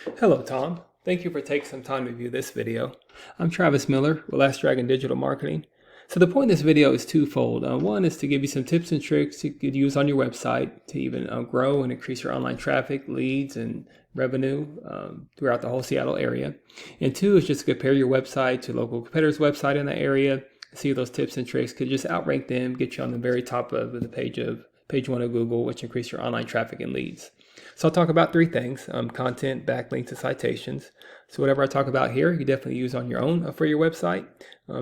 Hello, Tom. Thank you for taking some time to view this video. I'm Travis Miller with Last Dragon Digital Marketing. So the point of this video is twofold. One is to give you some tips and tricks you could use on your website to even grow and increase your online traffic, leads, and revenue throughout the whole Seattle area. And two is just to compare your website to local competitors' website in the area. See if those tips and tricks could just outrank them, get you on the very top of the page one of Google, which increase your online traffic and leads. So I'll talk about three things: content, backlinks, and citations. So whatever I talk about here, you definitely use on your own for your website.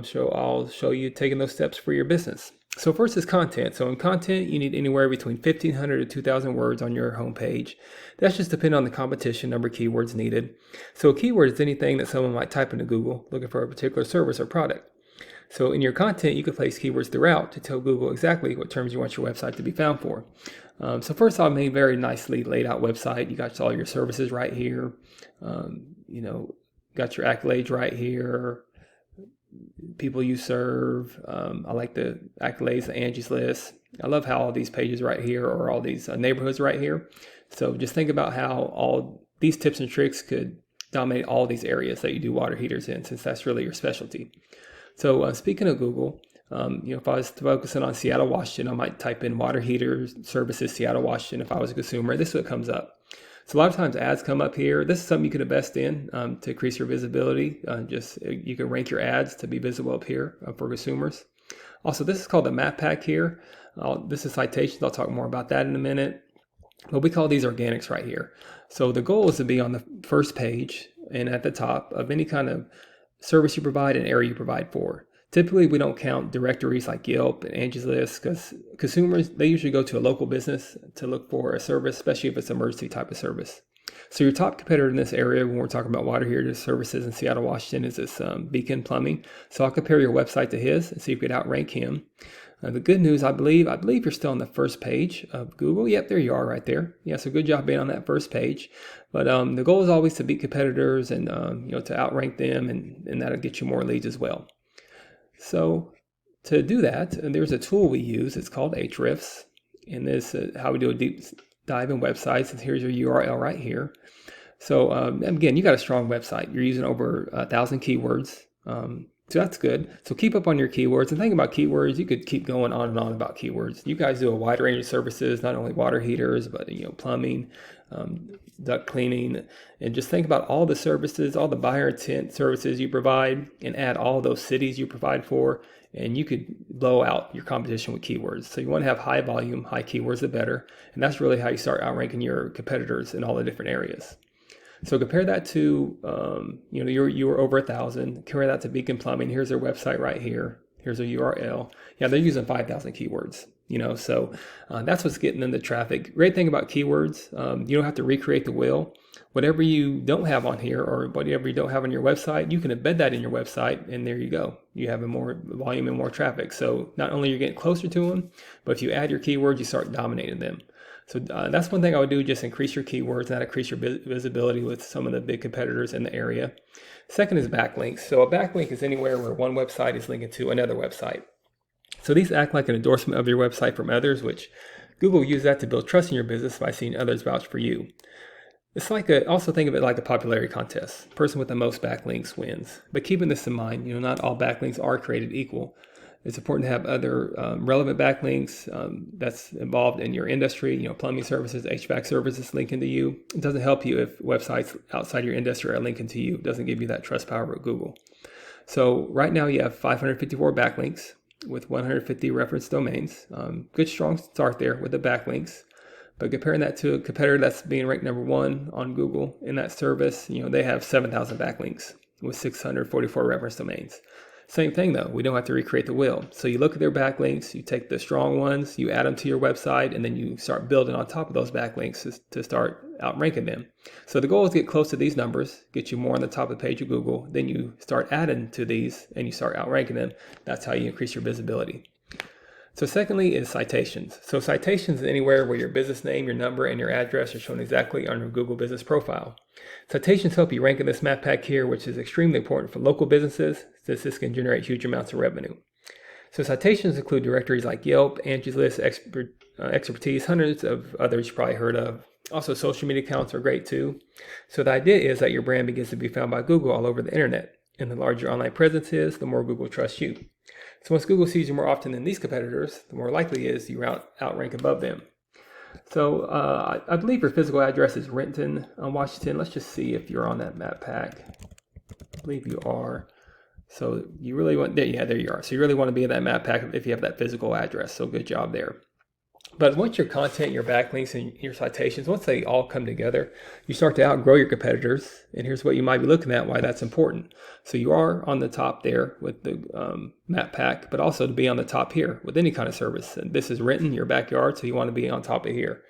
So I'll show you taking those steps for your business. So first is content. So in content, you need anywhere between 1,500 to 2,000 words on your homepage. That's just depending on the competition, number of keywords needed. So a keyword is anything that someone might type into Google looking for a particular service or product. So in your content, you can place keywords throughout to tell Google exactly what terms you want your website to be found for. So first off, made a very nicely laid out website. You got all your services right here. Got your accolades right here. People you serve. I like the accolades, the Angie's List. I love how all these pages right here or all these neighborhoods right here. So just think about how all these tips and tricks could dominate all these areas that you do water heaters in, since that's really your specialty. So speaking of Google, if I was focusing on Seattle, Washington, I might type in water heaters services Seattle, Washington. If I was a consumer, this is what comes up. So a lot of times ads come up here. This is something you could invest in to increase your visibility. You can rank your ads to be visible up here for consumers. Also, this is called the map pack here. This is citations. I'll talk more about that in a minute. But we call these organics right here. So the goal is to be on the first page and at the top of any kind of service you provide and area you provide for. Typically, we don't count directories like Yelp and Angie's List because consumers, they usually go to a local business to look for a service, especially if it's an emergency type of service. So your top competitor in this area, when we're talking about water heater services in Seattle, Washington, is this Beacon Plumbing. So I'll compare your website to his and see if we could outrank him. The good news, I believe you're still on the first page of Google. Yep, there you are right there. Yeah, so good job being on that first page. But the goal is always to beat competitors and to outrank them, and that'll get you more leads as well. So to do that, there's a tool we use. It's called Ahrefs, and this is how we do a deep dive in websites. And here's your URL right here. So again, you got a strong website. You're using over 1,000 keywords. So that's good. So keep up on your keywords, and think about keywords. You could keep going on and on about keywords. You guys do a wide range of services, not only water heaters, but plumbing, duct cleaning, and just think about all the services, all the buyer intent services you provide, and add all those cities you provide for, and you could blow out your competition with keywords. So you want to have high volume, high keywords, the better, and that's really how you start outranking your competitors in all the different areas. So compare that to, you were over 1,000. Compare that to Beacon Plumbing. Here's their website right here. Here's a URL. Yeah, they're using 5,000 keywords. So that's what's getting them the traffic. Great thing about keywords, you don't have to recreate the wheel. Whatever you don't have on here or whatever you don't have on your website, you can embed that in your website, and there you go. You have a more volume and more traffic. So not only you're getting closer to them, but if you add your keywords, you start dominating them. So that's one thing I would do, just increase your keywords, and that increase your visibility with some of the big competitors in the area. Second is backlinks. So a backlink is anywhere where one website is linking to another website. So these act like an endorsement of your website from others, which Google uses that to build trust in your business by seeing others vouch for you. It's also think of it like a popularity contest. The person with the most backlinks wins. But keeping this in mind, not all backlinks are created equal. It's important to have other relevant backlinks that's involved in your industry, plumbing services, HVAC services linking to you. It doesn't help you if websites outside your industry are linking to you. It doesn't give you that trust power with Google. So right now you have 554 backlinks with 150 reference domains. Good strong start there with the backlinks. But comparing that to a competitor that's being ranked number one on Google in that service, they have 7,000 backlinks with 644 reference domains. Same thing though, we don't have to recreate the wheel. So you look at their backlinks, you take the strong ones, you add them to your website, and then you start building on top of those backlinks to start outranking them. So the goal is to get close to these numbers, get you more on the top of the page of Google, then you start adding to these and you start outranking them. That's how you increase your visibility. So secondly is citations. So citations is anywhere where your business name, your number, and your address are shown exactly on your Google business profile. Citations help you rank in this map pack here, which is extremely important for local businesses, since this can generate huge amounts of revenue. So citations include directories like Yelp, Angie's List, Expertise, hundreds of others you probably heard of. Also, social media accounts are great too. So the idea is that your brand begins to be found by Google all over the internet. And the larger your online presence is, the more Google trusts you. So once Google sees you more often than these competitors, the more likely it is you outrank above them. So I believe your physical address is Renton, Washington. Let's just see if you're on that map pack. I believe you are. So you really want, there you are. So you really want to be in that map pack if you have that physical address. So good job there. But once your content, your backlinks, and your citations, once they all come together, you start to outgrow your competitors. And here's what you might be looking at, why that's important. So you are on the top there with the map pack, but also to be on the top here with any kind of service. And this is Renton, your backyard, so you want to be on top of here.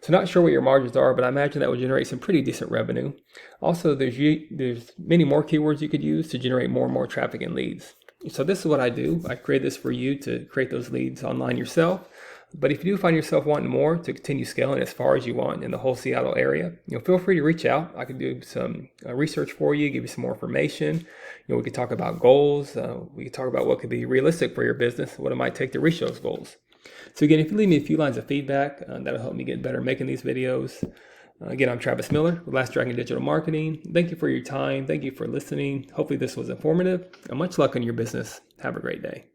So not sure what your margins are, but I imagine that would generate some pretty decent revenue. Also, there's many more keywords you could use to generate more and more traffic and leads. So this is what I do. I create this for you to create those leads online yourself. But if you do find yourself wanting more to continue scaling as far as you want in the whole Seattle area, feel free to reach out. I can do some research for you, give you some more information. We could talk about goals. We could talk about what could be realistic for your business, what it might take to reach those goals. So again, if you leave me a few lines of feedback, that'll help me get better making these videos. Again, I'm Travis Miller with Last Dragon Digital Marketing. Thank you for your time. Thank you for listening. Hopefully this was informative. And much luck in your business. Have a great day.